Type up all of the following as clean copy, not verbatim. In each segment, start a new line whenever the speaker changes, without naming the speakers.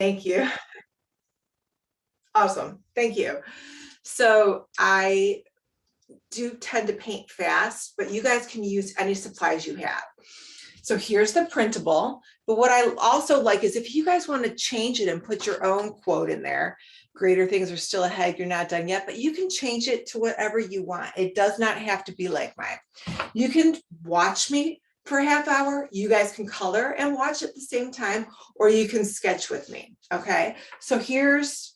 Thank you. Awesome. Thank you. So I do tend to paint fast, but you guys can use any supplies you have. So here's the printable. But what I also like is if you guys want to change it and put your own quote in there, greater things are still ahead, you're not done yet, but you can change it to whatever you want. It does not have to be like mine. You can watch me for a half hour. You guys can color and watch at the same time, or you can sketch with me. Okay. So here's,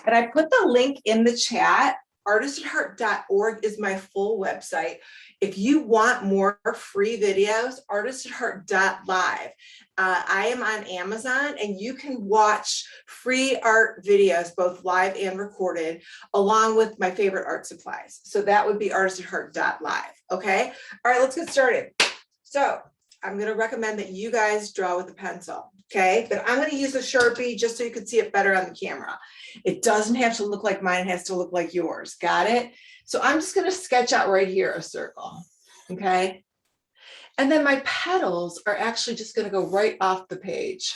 and I put the link in the chat. Artistatheart.org is my full website. If you want more free videos, artistatheart.live. I am on Amazon, and you can watch free art videos, both live and recorded, along with my favorite art supplies. So that would be artistatheart.live. Okay. All right, let's get started. So I'm going to recommend that you guys draw with a pencil. Okay. But I'm going to use a Sharpie just so you can see it better on the camera. It doesn't have to look like mine. It has to look like yours. Got it? So I'm just going to sketch out right here a circle. Okay. And then my petals are actually just going to go right off the page.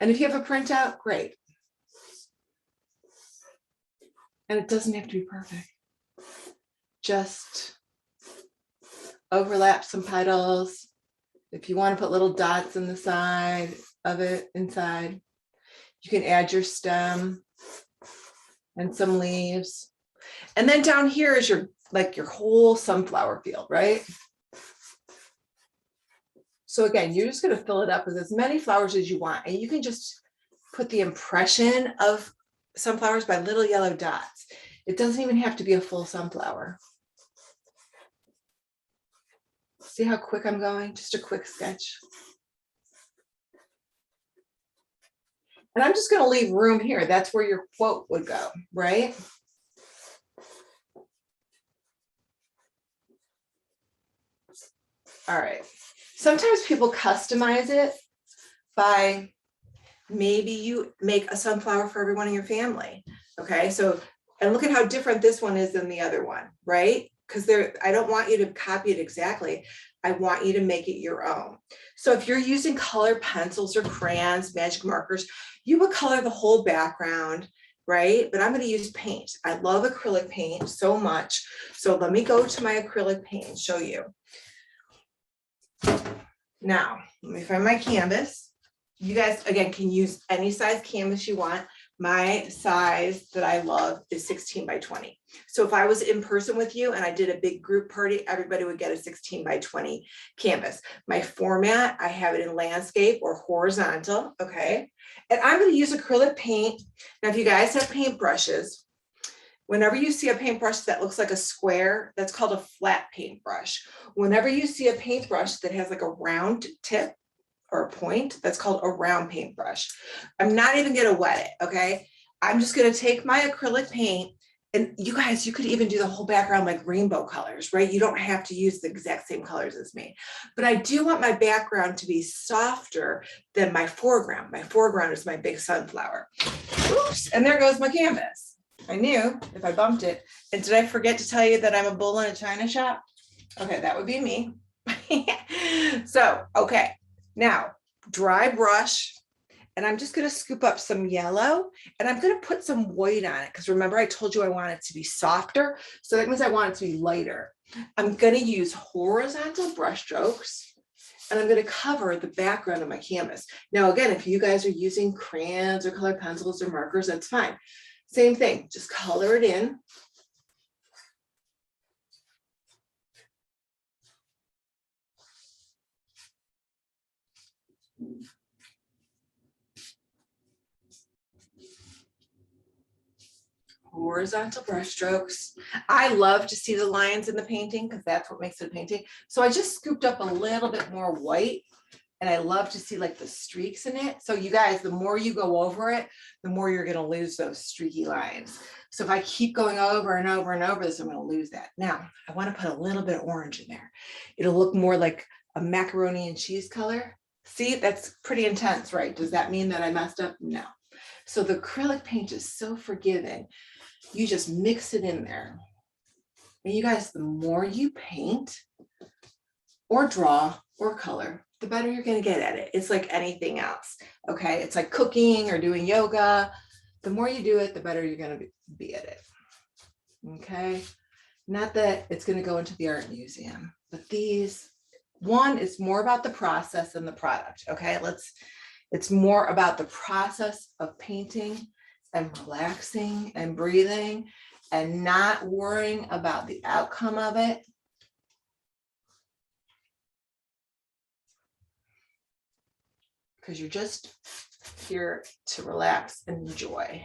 And if you have a printout, great. And it doesn't have to be perfect. Just overlap some petals. If you want to put little dots in the side of it, inside, you can add your stem and some leaves. And then down here is your, like your whole sunflower field, right? So again, you're just going to fill it up with as many flowers as you want. And you can just put the impression of sunflowers by little yellow dots. It doesn't even have to be a full sunflower. See how quick I'm going? Just a quick sketch. And I'm just going to leave room here. That's where your quote would go, right? All right. Sometimes people customize it by maybe you make a sunflower for everyone in your family. Okay. So, and look at how different this one is than the other one, right? Because I don't want you to copy it exactly. I want you to make it your own. So if you're using colored pencils or crayons, magic markers, you would color the whole background, right? But I'm going to use paint. I love acrylic paint so much. So let me go to my acrylic paint and show you. Now, let me find my canvas. You guys, again, can use any size canvas you want. My size that I love is 16 by 20. So if I was in person with you and I did a big group party, everybody would get a 16 by 20 canvas. My format, I have it in landscape or horizontal, okay? And I'm going to use acrylic paint. Now, if you guys have paintbrushes, whenever you see a paintbrush that looks like a square, that's called a flat paintbrush. Whenever you see a paintbrush that has like a round tip or a point, that's called a round paintbrush. I'm not even going to wet it, okay? I'm just going to take my acrylic paint, and you guys, you could even do the whole background like rainbow colors, right? You don't have to use the exact same colors as me. But I do want my background to be softer than my foreground. My foreground is my big sunflower. Oops, and there goes my canvas. I knew if I bumped it. And did I forget to tell you that I'm a bull in a china shop? Okay, that would be me. So, okay. Now, dry brush, and I'm just going to scoop up some yellow, and I'm going to put some white on it, because remember I told you I want it to be softer, so that means I want it to be lighter. I'm going to use horizontal brush strokes, and I'm going to cover the background of my canvas. Now, again, if you guys are using crayons or colored pencils or markers, that's fine. Same thing, just color it in. Horizontal brush strokes. I love to see the lines in the painting because that's what makes it a painting. So I just scooped up a little bit more white, and I love to see like the streaks in it. So you guys, the more you go over it, the more you're going to lose those streaky lines. So if I keep going over and over and over this, I'm going to lose that. Now I want to put a little bit of orange in there. It'll look more like a macaroni and cheese color. See, that's pretty intense, right? Does that mean that I messed up? No. So the acrylic paint is so forgiving. You just mix it in there. And you guys, the more you paint or draw or color, the better you're going to get at it. It's like anything else. Okay. It's like cooking or doing yoga. The more you do it, the better you're going to be at it. Okay. Not that it's going to go into the art museum, but one is more about the process than the product. Okay. It's more about the process of painting and relaxing and breathing and not worrying about the outcome of it. Because you're just here to relax and enjoy.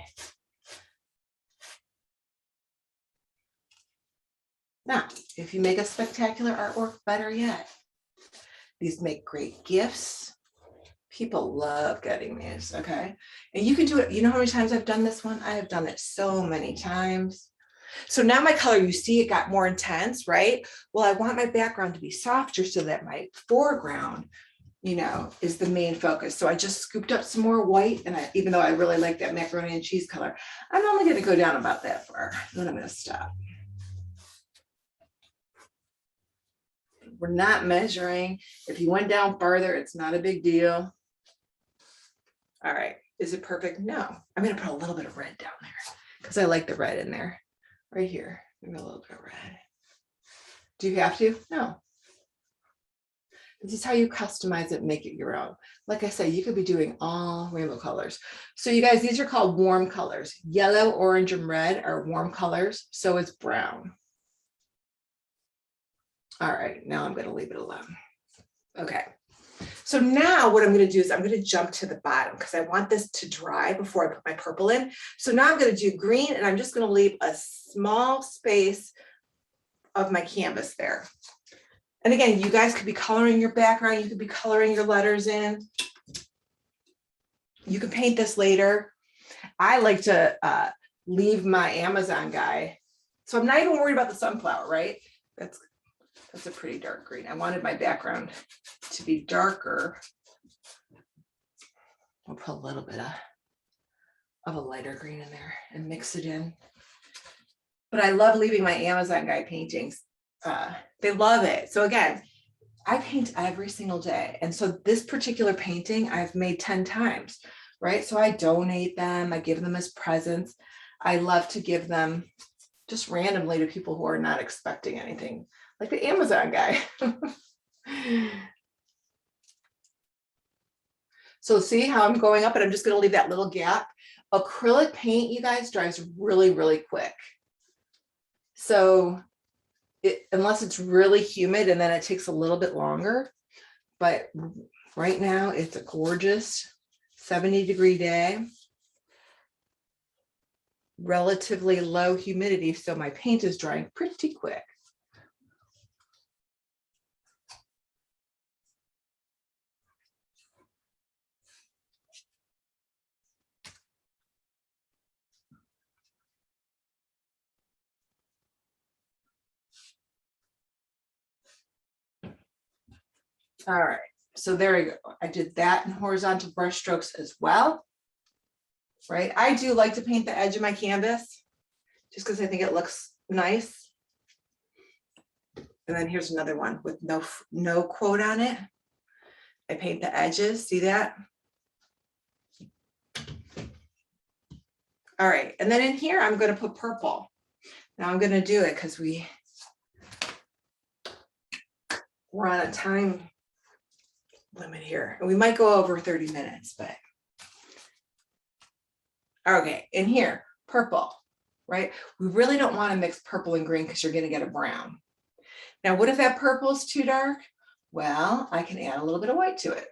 Now, if you make a spectacular artwork, better yet, these make great gifts. People love getting these, okay? And you can do it. You know how many times I've done this one? I have done it so many times. So now my color, you see it got more intense, right? Well, I want my background to be softer so that my foreground, is the main focus. So I just scooped up some more white, and even though I really like that macaroni and cheese color, I'm only going to go down about that far. Then I'm going to stop. We're not measuring. If you went down farther, it's not a big deal. All right. Is it perfect? No. I'm going to put a little bit of red down there because I like the red in there. Right here. Maybe a little bit of red. Do you have to? No. This is how you customize it, make it your own. Like I say, you could be doing all rainbow colors. So you guys, these are called warm colors. Yellow, orange, and red are warm colors. So is brown. All right, now I'm going to leave it alone. Okay. So now what I'm going to do is I'm going to jump to the bottom because I want this to dry before I put my purple in. So now I'm going to do green, and I'm just going to leave a small space of my canvas there. And again, you guys could be coloring your background. You could be coloring your letters in. You can paint this later. I like to leave my Amazon guy. So I'm not even worried about the sunflower, right? That's a pretty dark green. I wanted my background to be darker. I'll put a little bit of a lighter green in there and mix it in. But I love leaving my Amazon guy paintings. They love it. So again, I paint every single day. And so this particular painting I've made 10 times, right? So I donate them. I give them as presents. I love to give them just randomly to people who are not expecting anything, like the Amazon guy. So see how I'm going up, and I'm just going to leave that little gap. Acrylic paint, you guys, dries really, really quick. So unless it's really humid, and then it takes a little bit longer. But right now it's a gorgeous 70-degree day. Relatively low humidity, so my paint is drying pretty quick. All right, so there we go. I did that in horizontal brush strokes as well, right? I do like to paint the edge of my canvas just because I think it looks nice. And then here's another one with no quote on it. I paint the edges, see that? All right, and then in here, I'm going to put purple. Now I'm going to do it because we're on a time limit here. And we might go over 30 minutes, but. Okay, in here, purple, right? We really don't want to mix purple and green because you're going to get a brown. Now, what if that purple is too dark? Well, I can add a little bit of white to it.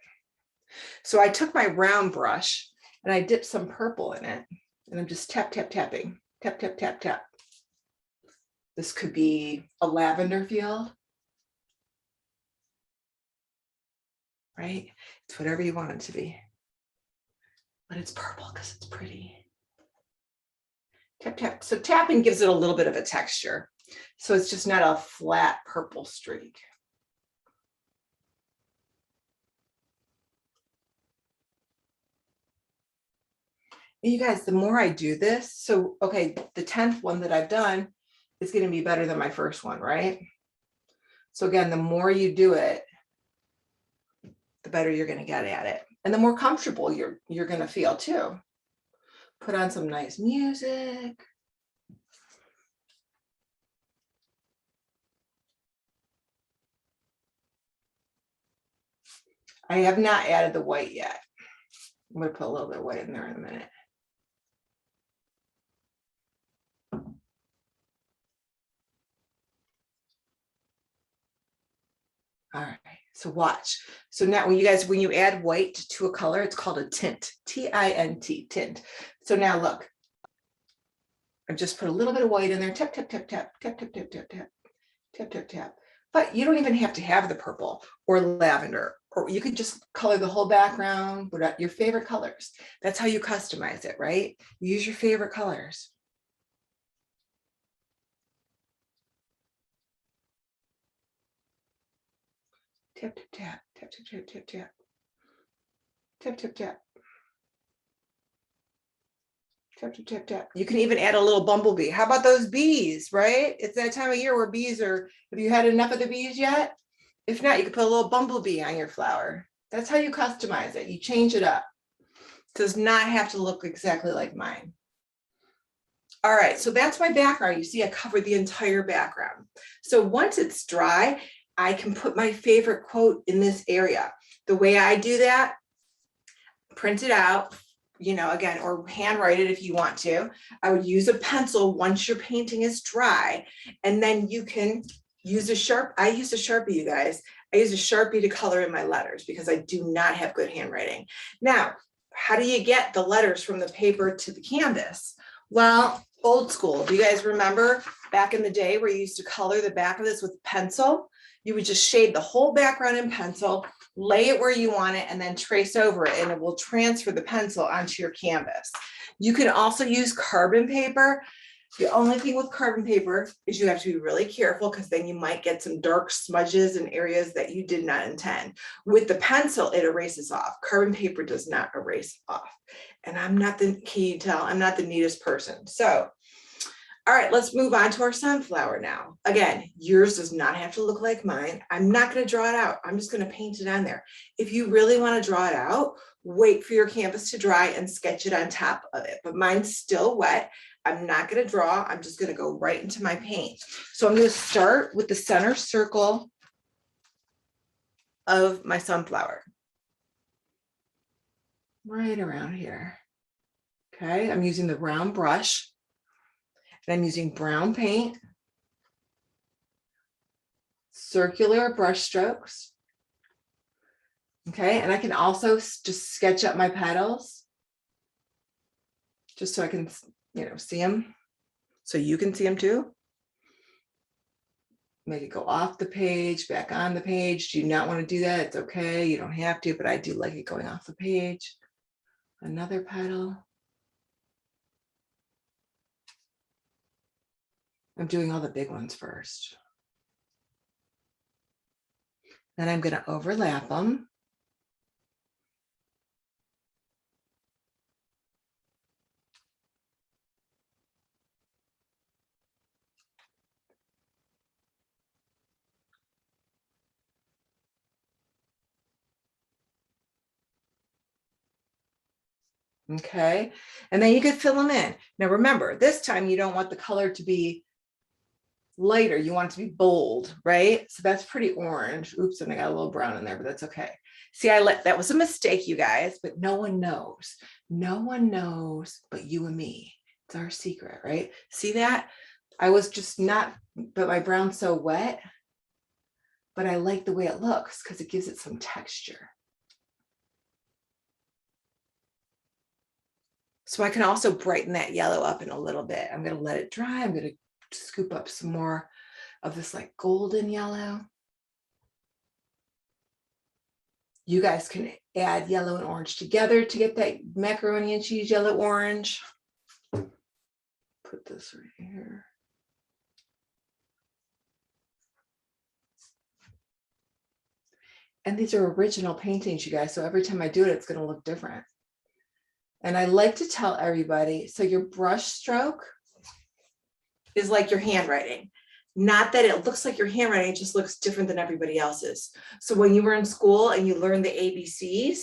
So I took my round brush and I dipped some purple in it, and I'm just tapping, tap, tap, tap, tap. This could be a lavender field, right? It's whatever you want it to be, but it's purple because it's pretty. Tap, tap. So tapping gives it a little bit of a texture. So it's just not a flat purple streak. And you guys, the more I do this, so, okay, the 10th one that I've done is going to be better than my first one, right? So again, the more you do it, better you're going to get at it. And the more comfortable you're going to feel too. Put on some nice music. I have not added the white yet. I'm going to put a little bit of white in there in a minute. All right, so watch. So now when you add white to a color, it's called a tint, T-I-N-T, tint. So now look, I just put a little bit of white in there, tap, tap, tap, tap, tap, tap, tap, tap, tap, tap, tap, tap. But you don't even have to have the purple or lavender, or you could just color the whole background with your favorite colors. That's how you customize it, right? You use your favorite colors. Tap, tap, tap, tap, tap, tap, tap, tap, tap, tap, tap. Tap, tap, tap, tap. You can even add a little bumblebee. How about those bees, right? It's that time of year where bees are, have you had enough of the bees yet? If not, you can put a little bumblebee on your flower. That's how you customize it. You change it up. It does not have to look exactly like mine. All right, so that's my background. You see, I covered the entire background. So once it's dry, I can put my favorite quote in this area. The way I do that, print it out, again, or handwrite it if you want to. I would use a pencil once your painting is dry, and then you can use I use a Sharpie, you guys. I use a Sharpie to color in my letters because I do not have good handwriting. Now, how do you get the letters from the paper to the canvas? Well, old school. Do you guys remember back in the day where you used to color the back of this with pencil? You would just shade the whole background in pencil, lay it where you want it, and then trace over it, and it will transfer the pencil onto your canvas. You can also use carbon paper. The only thing with carbon paper is you have to be really careful because then you might get some dark smudges in areas that you did not intend. With the pencil, it erases off. Carbon paper does not erase off. And can you tell, I'm not the neatest person. So, all right, let's move on to our sunflower now. Again, yours does not have to look like mine. I'm not going to draw it out. I'm just going to paint it on there. If you really want to draw it out, wait for your canvas to dry and sketch it on top of it. But mine's still wet. I'm not going to draw. I'm just going to go right into my paint. So I'm going to start with the center circle of my sunflower. Right around here. Okay, I'm using the round brush. And I'm using brown paint, circular brush strokes. Okay, and I can also just sketch up my petals just so I can, see them. So you can see them too. Make it go off the page, back on the page. Do you not want to do that? It's okay. You don't have to, but I do like it going off the page. Another petal. I'm doing all the big ones first. Then I'm going to overlap them. Okay, and then you could fill them in. Now remember, this time you don't want the color to be lighter, you want it to be bold, right? So that's pretty orange. Oops, and I got a little brown in there, but that's okay. See, that was a mistake, you guys, but no one knows. No one knows but you and me. It's our secret, right? See that? I was just but my brown's so wet, but I like the way it looks because it gives it some texture. So I can also brighten that yellow up in a little bit. I'm going to let it dry. I'm going to scoop up some more of this like golden yellow. You guys can add yellow and orange together to get that macaroni and cheese yellow orange. Put this right here. And these are original paintings, you guys. So every time I do it, it's going to look different. And I like to tell everybody, so your brush stroke is like your handwriting. Not that it looks like your handwriting, it just looks different than everybody else's. So when you were in school and you learned the ABCs,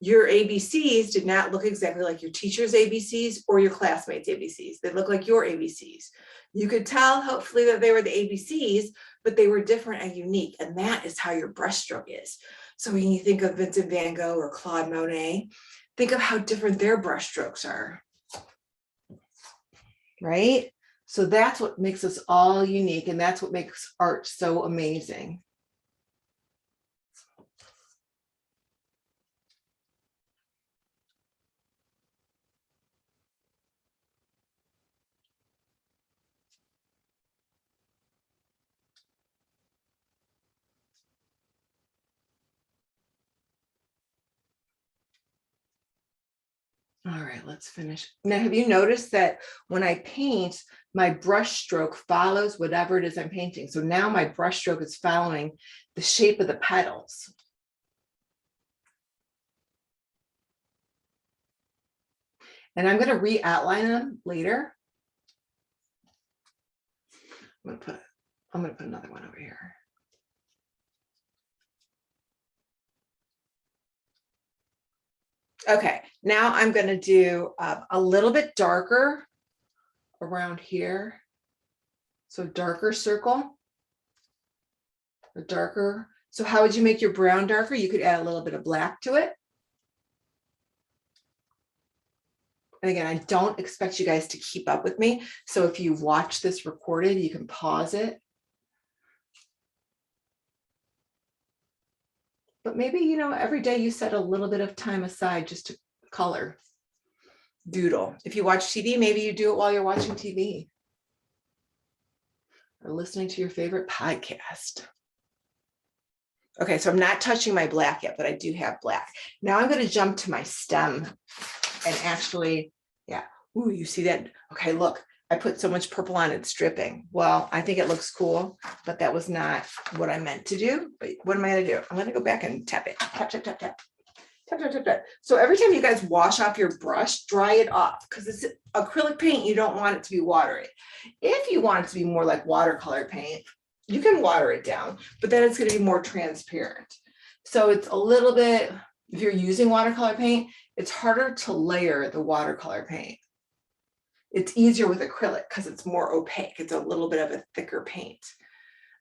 your ABCs did not look exactly like your teacher's ABCs or your classmates' ABCs. They look like your ABCs. You could tell, hopefully, that they were the ABCs, but they were different and unique. And that is how your brushstroke is. So when you think of Vincent van Gogh or Claude Monet, think of how different their brushstrokes are. Right? So that's what makes us all unique, and that's what makes art so amazing. All right, let's finish. Now, have you noticed that when I paint, my brush stroke follows whatever it is I'm painting? So now my brush stroke is following the shape of the petals. And I'm going to re-outline them later. I'm going to put another one over here. Okay, now I'm going to do a little bit darker around here. So darker circle, a darker. So how would you make your brown darker? You could add a little bit of black to it. And again, I don't expect you guys to keep up with me. So if you watch this recorded, you can pause it. But maybe, you know, every day you set a little bit of time aside just to color, doodle. If you watch TV, maybe you do it while you're watching TV or listening to your favorite podcast. Okay, so I'm not touching my black yet, but I do have black. Now I'm going to jump to my stem and actually, yeah. Ooh, you see that? Okay, look, I put so much purple on it's dripping. Well, I think it looks cool, but that was not what I meant to do. But what am I going to do? I'm going to go back and tap it. Tap, tap, tap, tap. Tap, tap, tap, tap. So every time you guys wash off your brush, dry it off, because it's acrylic paint. You don't want it to be watery. If you want it to be more like watercolor paint, you can water it down, but then it's going to be more transparent. So it's a little bit, if you're using watercolor paint, it's harder to layer the watercolor paint. It's easier with acrylic because it's more opaque. It's a little bit of a thicker paint.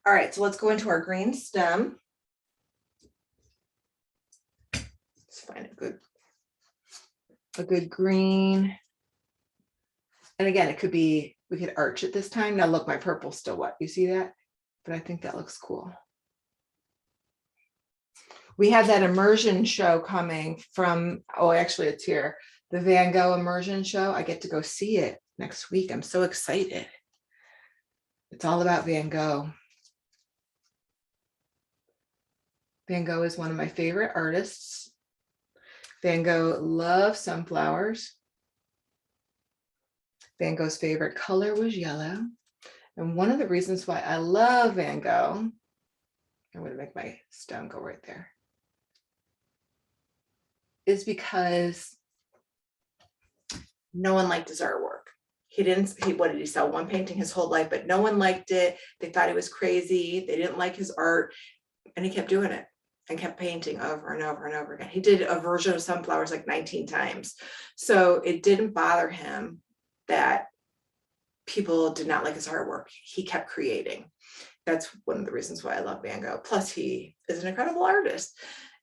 All right, so let's go into our green stem. Let's find a good green. And again, it could be, we could arch it this time. Now look, my purple's still wet. You see that? But I think that looks cool. We have that immersion show coming from, oh, actually it's here. The Van Gogh immersion show. I get to go see it next week. I'm so excited. It's all about Van Gogh. Van Gogh is one of my favorite artists. Van Gogh loved sunflowers. Van Gogh's favorite color was yellow. And one of the reasons why I love Van Gogh, I'm going to make my stem go right there, is because no one liked his artwork. What did he sell? One painting his whole life, but no one liked it. They thought he was crazy. They didn't like his art. And he kept doing it and kept painting over and over and over again. He did a version of sunflowers like 19 times. So it didn't bother him that people did not like his artwork. He kept creating. That's one of the reasons why I love Van Gogh. Plus, he is an incredible artist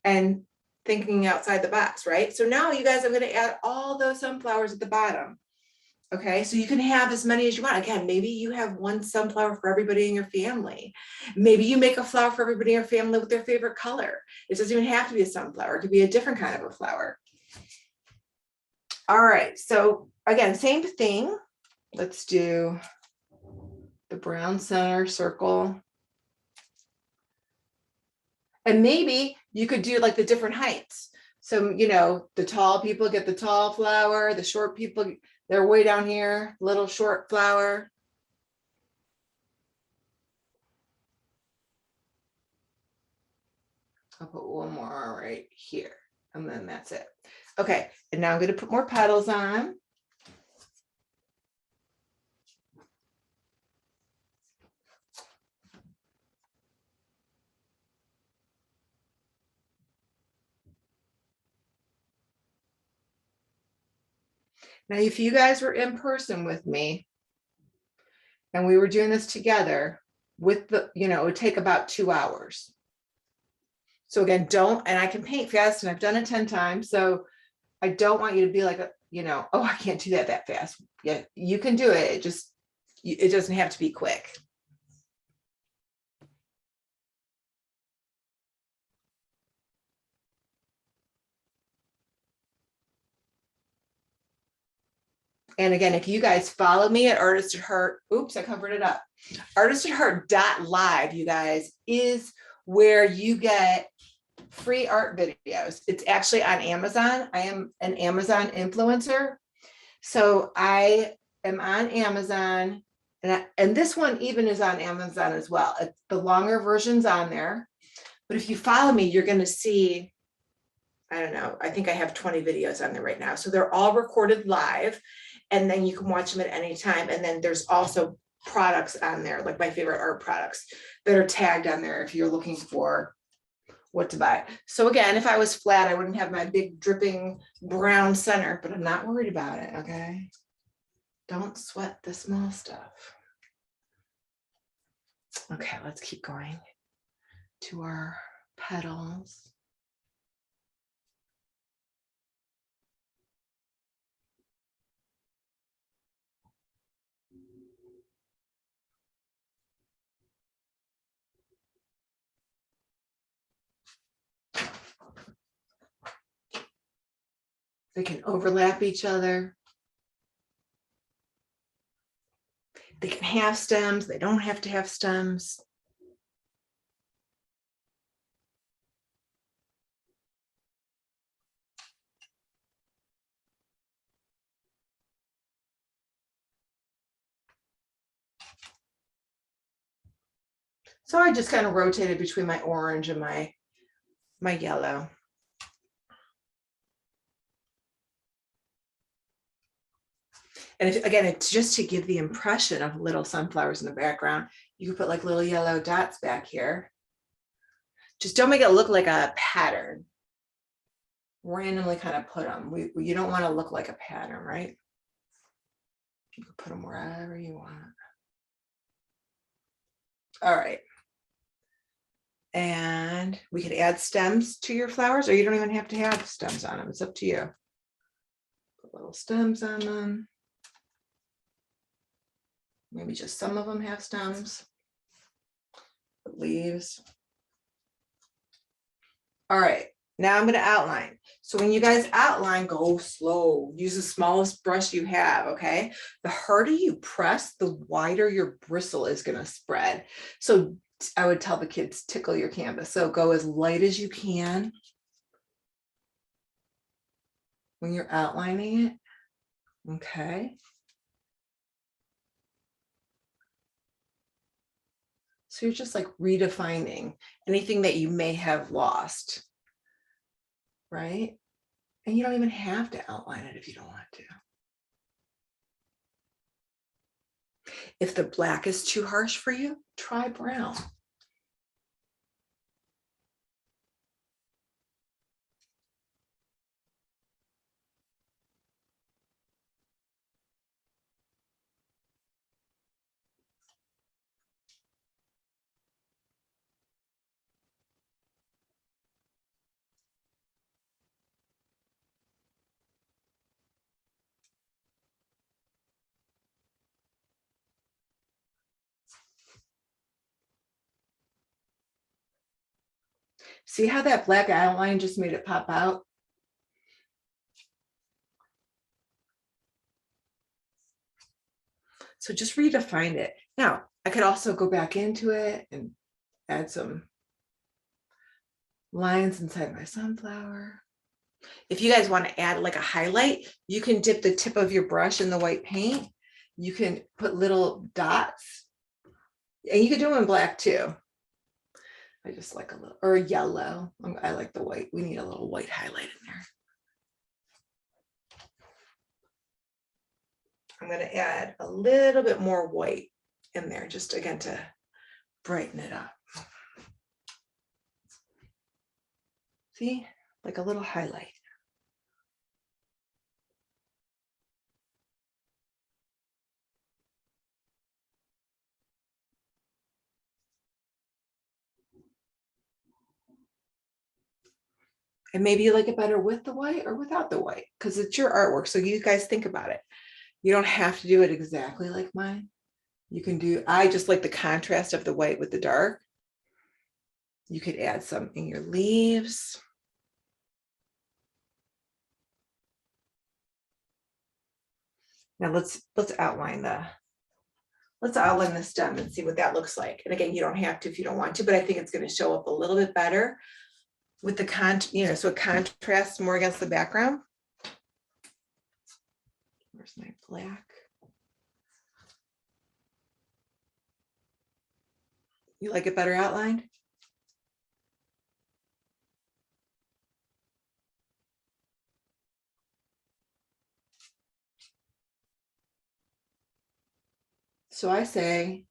and thinking outside the box, right? So now you guys, I'm going to add all those sunflowers at the bottom. Okay, so you can have as many as you want. Again, maybe you have one sunflower for everybody in your family. Maybe you make a flower for everybody in your family with their favorite color. It doesn't even have to be a sunflower. It could be a different kind of a flower. All right, so again, same thing. Let's do the brown center circle. And maybe you could do like the different heights. So, you know, the tall people get the tall flower, the short people, they're way down here, little short flower. I'll put one more right here, and then that's it. Okay, and now I'm going to put more petals on. Now, if you guys were in person with me and we were doing this together with the, you know, it would take about 2 hours. So again, don't, and I can paint fast and I've done it 10 times. So I don't want you to be like, you know, oh, I can't do that fast. Yeah, you can do it. It just, it doesn't have to be quick. And again, if you guys follow me at Artist at Heart, oops, I covered it up. Artistatheart.live, you guys, is where you get free art videos. It's actually on Amazon. I am an Amazon influencer. So I am on Amazon, and this one even is on Amazon as well. The longer version's on there. But if you follow me, you're going to see, I don't know, I think I have 20 videos on there right now. So they're all recorded live, and then you can watch them at any time. And then there's also products on there, like my favorite art products that are tagged on there if you're looking for what to buy. So again, if I was flat, I wouldn't have my big dripping brown center, but I'm not worried about it, okay? Don't sweat the small stuff. Okay, let's keep going to our petals. They can overlap each other. They can have stems. They don't have to have stems. So I just kind of rotated between my orange and my yellow. And if, again, it's just to give the impression of little sunflowers in the background. You could put like little yellow dots back here. Just don't make it look like a pattern. Randomly kind of put them. You don't want to look like a pattern, right? You can put them wherever you want. All right. And we could add stems to your flowers, or you don't even have to have stems on them. It's up to you. Put little stems on them. Maybe just some of them have stems. Put leaves. All right, now I'm going to outline. So when you guys outline, go slow. Use the smallest brush you have, okay? The harder you press, the wider your bristle is going to spread. So I would tell the kids, tickle your canvas. So go as light as you can when you're outlining it, okay? So you're just like redefining anything that you may have lost, right? And you don't even have to outline it if you don't want to. If the black is too harsh for you, try brown. See how that black outline just made it pop out? So just redefine it. Now, I could also go back into it and add some lines inside my sunflower. If you guys want to add like a highlight, you can dip the tip of your brush in the white paint. You can put little dots, and you can do them in black too. I just like a little, or yellow. I like the white. We need a little white highlight in there. I'm going to add a little bit more white in there, just again to brighten it up. See, like a little highlight. And maybe you like it better with the white or without the white, because it's your artwork. So you guys think about it. You don't have to do it exactly like mine. You can do, I just like the contrast of the white with the dark. You could add some in your leaves. Now let's outline the stem and see what that looks like. And again, you don't have to if you don't want to, but I think it's going to show up a little bit better with the so it contrasts more against the background. Where's my black? You like it better outlined? So I say,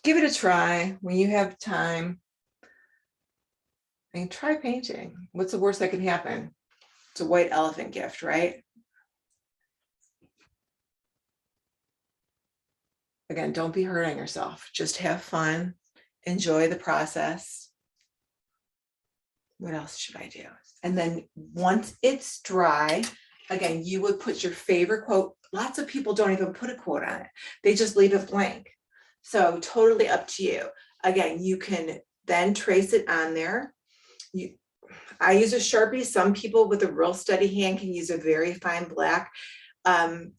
give it a try when you have time. And try painting. What's the worst that can happen? It's a white elephant gift, right? Again, don't be hurting yourself. Just have fun. Enjoy the process. What else should I do? And then once it's dry, again, you would put your favorite quote. Lots of people don't even put a quote on it. They just leave it blank. So totally up to you. Again, you can then trace it on there. I use a Sharpie. Some people with a real steady hand can use a very fine black, a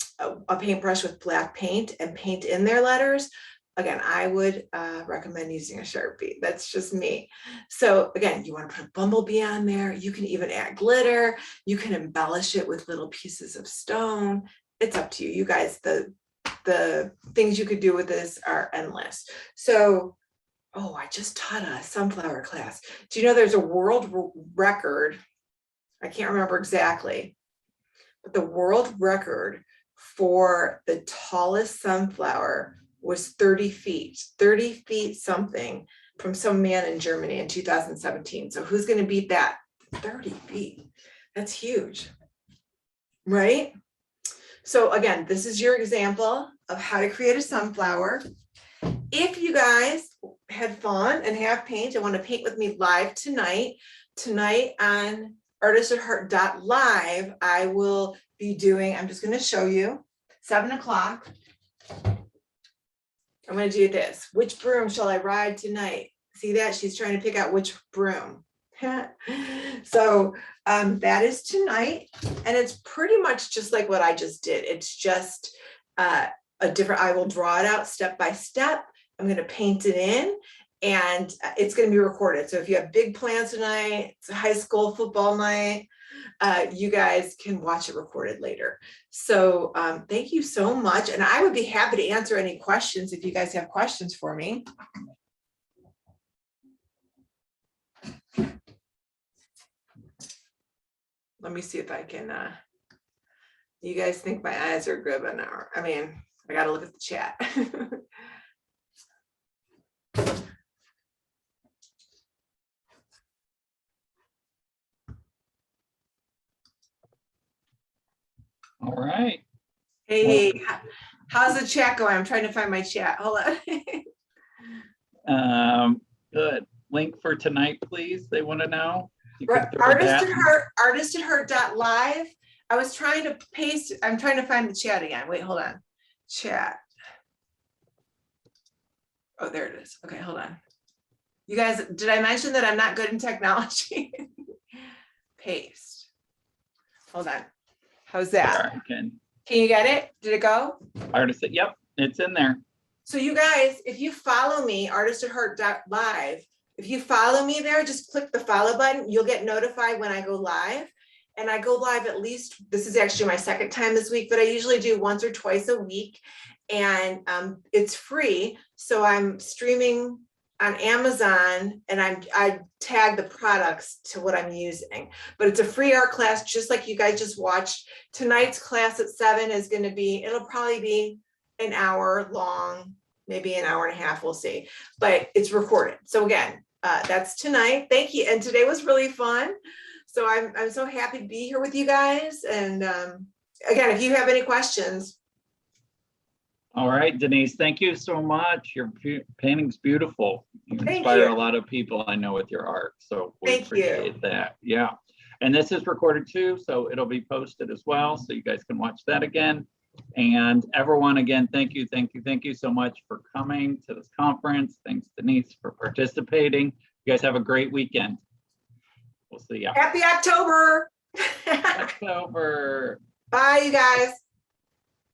paintbrush with black paint and paint in their letters. Again, I would recommend using a Sharpie. That's just me. So again, you want to put a bumblebee on there. You can even add glitter. You can embellish it with little pieces of stone. It's up to you. You guys, the things you could do with this are endless. So, oh, I just taught a sunflower class. Do you know there's a world record? I can't remember exactly, but the world record for the tallest sunflower was 30 feet something from some man in Germany in 2017. So who's going to beat that? 30 feet. That's huge, right? So again, this is your example of how to create a sunflower. If you guys had fun and have paint and want to paint with me live tonight on artistatheart.live, I will be doing, I'm just going to show you, 7 o'clock. I'm going to do this. Which broom shall I ride tonight? See that? She's trying to pick out which broom. So that is tonight. And it's pretty much just like what I just did. It's just a different, I will draw it out step by step. I'm going to paint it in and it's going to be recorded. So if you have big plans tonight, it's a high school football night, you guys can watch it recorded later. So thank you so much. And I would be happy to answer any questions if you guys have questions for me. Let me see if I can, you guys think my eyes are good by now. I mean, I got to look at the chat.
All right.
Hey, how's the chat going? I'm trying to find my chat. Hold
on. Good. Link for tonight, please. They want to know.
Artistatheart.live. I was trying to paste. I'm trying to find the chat again. Wait, hold on. Chat. Oh, there it is. Okay, hold on. You guys, did I mention that I'm not good in technology? Paste. Hold on. How's that?
Can
you get it? Did it go?
Artist, yep, it's in there.
So you guys, if you follow me, artistatheart.live, if you follow me there, just click the follow button. You'll get notified when I go live. And I go live at least, this is actually my second time this week, but I usually do once or twice a week. And it's free. So I'm streaming on Amazon and I tag the products to what I'm using. But it's a free art class, just like you guys just watched. Tonight's class at 7 is going to be, it'll probably be an hour long, maybe an hour and a half, we'll see. But it's recorded. So again, that's tonight. Thank you. And today was really fun. So I'm so happy to be here with you guys. And again, if you have any questions,
All right, Denise, thank you so much. Your painting's beautiful. You
Thank
inspire
you.
a lot of people I know with your art, so we
Thank you.
appreciate that. Yeah, and this is recorded too, so it'll be posted as well, so you guys can watch that again. And everyone, again, thank you so much for coming to this conference. Thanks, Denise, for participating. You guys have a great weekend. We'll see you.
Happy October.
October.
Bye, you guys.